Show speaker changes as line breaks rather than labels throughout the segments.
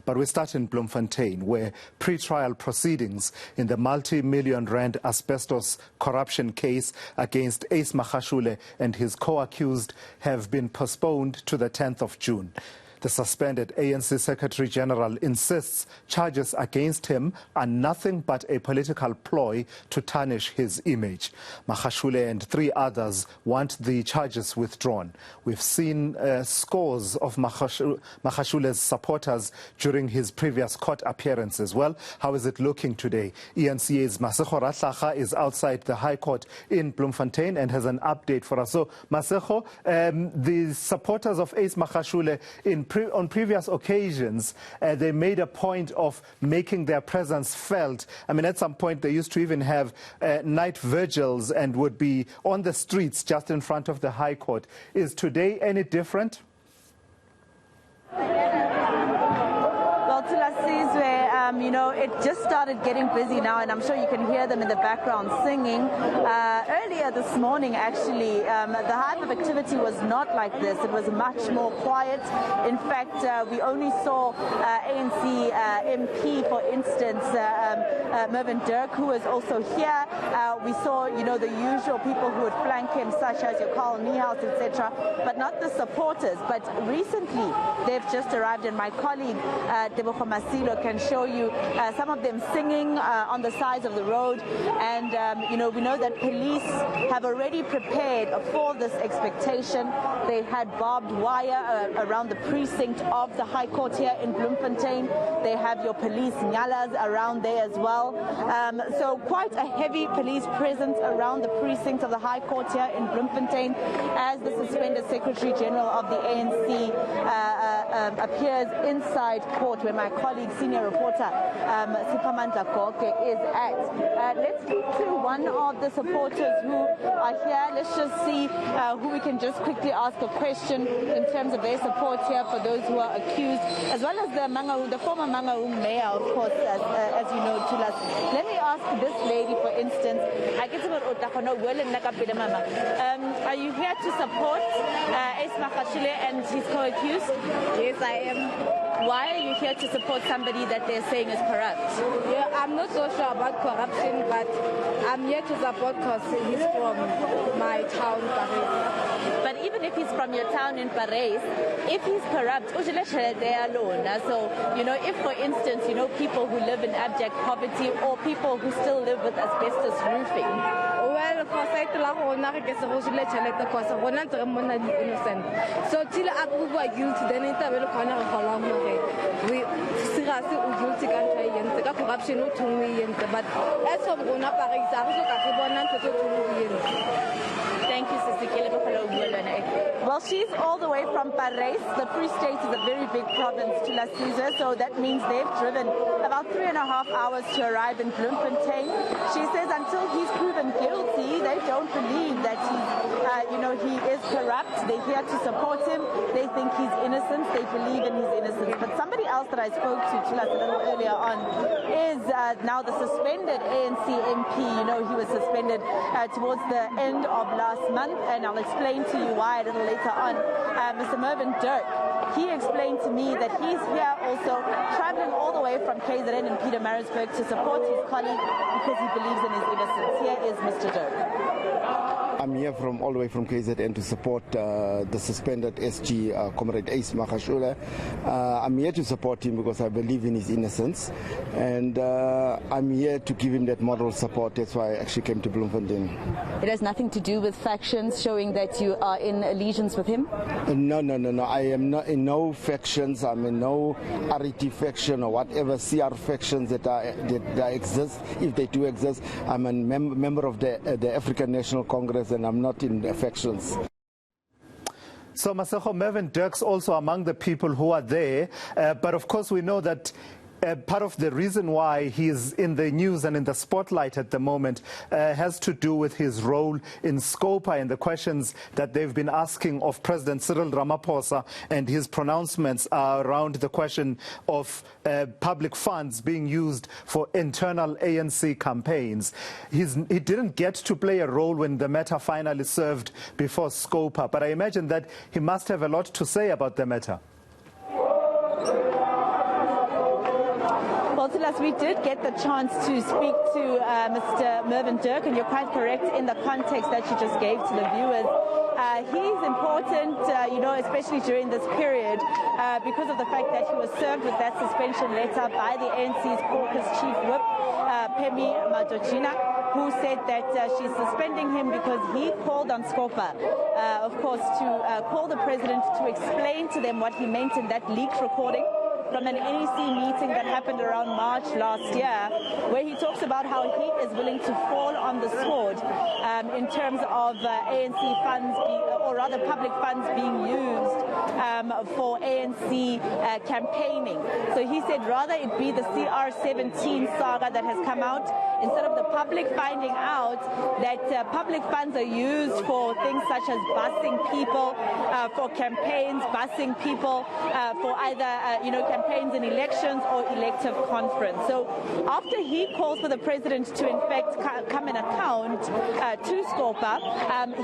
But we start in Bloemfontein, where pre-trial proceedings in the multi-million rand asbestos corruption case against Ace Magashule and his co-accused have been postponed to the 10th of June. The suspended ANC Secretary-General insists charges against him are nothing but a political ploy to tarnish his image. Magashule and 3 others want the charges withdrawn. We've seen scores of Magashule's supporters during his previous court appearances. Well, how is it looking today? eNCA's Masego Rahlaga is outside the High Court in Bloemfontein and has an update for us. So, Masego, the supporters of Ace Magashule on previous occasions, they made a point of making their presence felt. I mean, at some point they used to even have night vigils and would be on the streets just in front of the High Court. Is today any different?
You know, it just started getting busy now, and I'm sure you can hear them in the background singing. Earlier this morning, actually, the hype of activity was not like this. It was much more quiet. In fact, we only saw ANC MP, for instance, Mervyn Dirk, who was also here. We saw, you know, the usual people who would flank him, such as your Carl Niehaus, etc., but not the supporters. But recently, they've just arrived, and my colleague, Tebogo Masilo, can show you some of them singing on the sides of the road. And, you know, we know that police have already prepared for this expectation. They had barbed wire around the precinct of the High Court here in Bloemfontein. They have your police nyalas around there as well. So quite a heavy police presence around the precinct of the High Court here in Bloemfontein as the suspended Secretary-General of the ANC appears inside court, where my colleague, senior reporter Siphamandla Goke, is at. Let's speak to one of the supporters who are here. Let's just see who we can just quickly ask a question in terms of their support here for those who are accused, as well as the former Mangaung mayor, of course, as you know, Tulas. Let me ask this lady, for instance, are you here to support Ace Magashule and his co-accused?
Yes, I am.
Why are you here to support somebody that they're saying is corrupt?
Yeah, I'm not so sure about corruption, but I'm here to support because he's from my town, Paris.
But even if he's from your town in Paris, if he's corrupt, so, you know, if, for instance, you know, people who live in abject poverty or people who still live with asbestos roofing.
Well, for sake innocent. So till I prove guilty, then it will corner for long. We seriously guilty can't try corruption to me, but as of Rona Paris,
thank you, Sister. Well, she's all the way from Paris. The Free State is a very big province to La Suze, so that means they've driven about 3.5 hours to arrive in Bloemfontein. She says until he's proven guilty, they don't believe that he's, you know, he is corrupt. They're here to support him. They think he's innocent. They believe in his innocence. But somebody else that I spoke to a little earlier on is now the suspended ANC MP. You know, he was suspended towards the end of last month, and I'll explain to you why a little later on. Mr. Mervyn Dirk, he explained to me that he's here also traveling all the way from KZN in Pietermaritzburg to support his colleague because he believes in his innocence. Here is Mr. Dirk.
I'm here all the way from KZN to support the suspended SG, Comrade Ace Magashule. I'm here to support him because I believe in his innocence, and I'm here to give him that moral support. That's why I actually came to Bloemfontein.
It has nothing to do with factions showing that you are in allegiance with him?
No. I am not in no factions. I'm in no RET faction or whatever CR factions that exist, if they do exist. I'm a member of the African National Congress, and I'm not in factions.
So, Masego, Mervyn Dirk's also among the people who are there, but of course we know that part of the reason why he's in the news and in the spotlight at the moment has to do with his role in SCOPA and the questions that they've been asking of President Cyril Ramaphosa and his pronouncements around the question of public funds being used for internal ANC campaigns. He didn't get to play a role when the matter finally served before SCOPA, but I imagine that he must have a lot to say about the matter.
Well, Silas, we did get the chance to speak to Mr. Mervyn Dirk, and you're quite correct in the context that you just gave to the viewers. He's important, especially during this period, because of the fact that he was served with that suspension letter by the ANC's caucus chief whip, Pemi Madojina, who said that she's suspending him because he called on Scopa, of course, to call the president to explain to them what he meant in that leaked recording from an NEC meeting that happened around March last year, where he talks about how he is willing to fall on the sword in terms of ANC funds, or rather public funds being used for ANC campaigning. So he said rather it be the CR17 saga that has come out, instead of the public finding out that public funds are used for things such as busing people for campaigns, busing people for either campaigns in elections or elective conference. So after he calls for the president to in fact come and account to Scopa,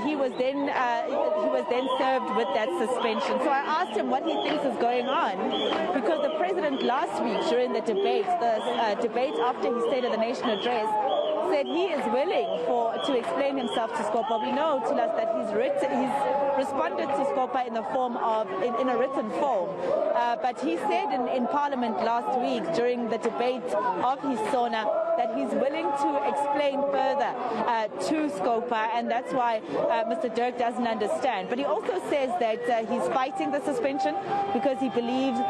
he was then served with that suspension. So I asked him what he thinks is going on, because the president last week during the debate after his State of the Nation address, said he is willing to explain himself to Scopa. We know, Tilas, that he's responded to Scopa in the form of in a written form, but he said in Parliament last week during the debate of his SONA that he's willing to explain further to Scopa, and that's why Mr. Dirk doesn't understand. But he also says that he's fighting the suspension because he believes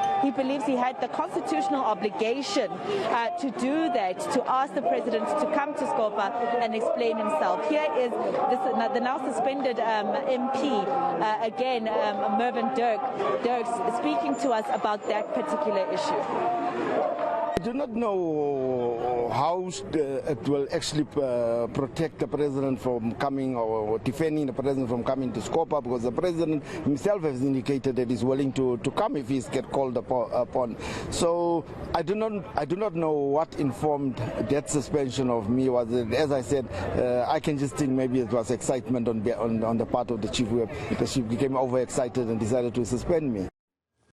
he had the constitutional obligation to do that, to ask the president to come to Scopa and explain himself. Here is the now suspended MP, again, Mervyn Dirk speaking to us about that particular issue.
I do not know how it will actually protect the president from coming, or defending the president from coming to Scopa, because the president himself has indicated that he's willing to come if he's get called upon. So I do not know what informed that suspension of me. Was it, as I said, I can just think maybe it was excitement on the part of the chief whip, because she became overexcited and decided to suspend me.